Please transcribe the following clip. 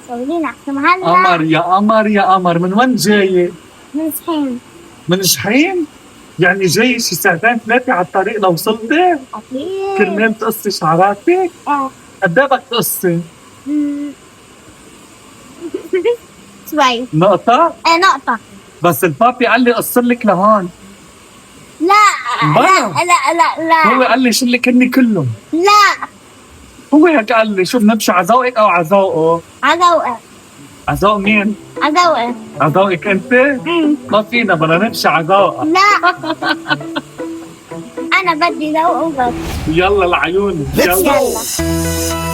سولينا احنا هلا قمر يا قمر يا قمر، من وين جاية؟ من صحين. من جحيم؟ يعني جاي شي ساعتين ثلاثة على الطريق لوصلتي؟ أكيد. كرمال تقصي شعراتك؟ آه. قد ايه بدك تقصي؟ شوي. نقطة؟ نقطة. بس البابي قال لي قصر لك لهون. لا بلا. لا هو قال لي شلك هني كلهم. لا. هو هيك قال لي. شوف نمشي على ذوقك او على ذوقه؟ عذوقة. على ذوق مين؟ عذوقة. على ذوقك انت؟ ما فينا، بدنا نمشي على ذوقك. لا. أنا بدي ذوقه بس. يلا لعيوني يلا. يلا.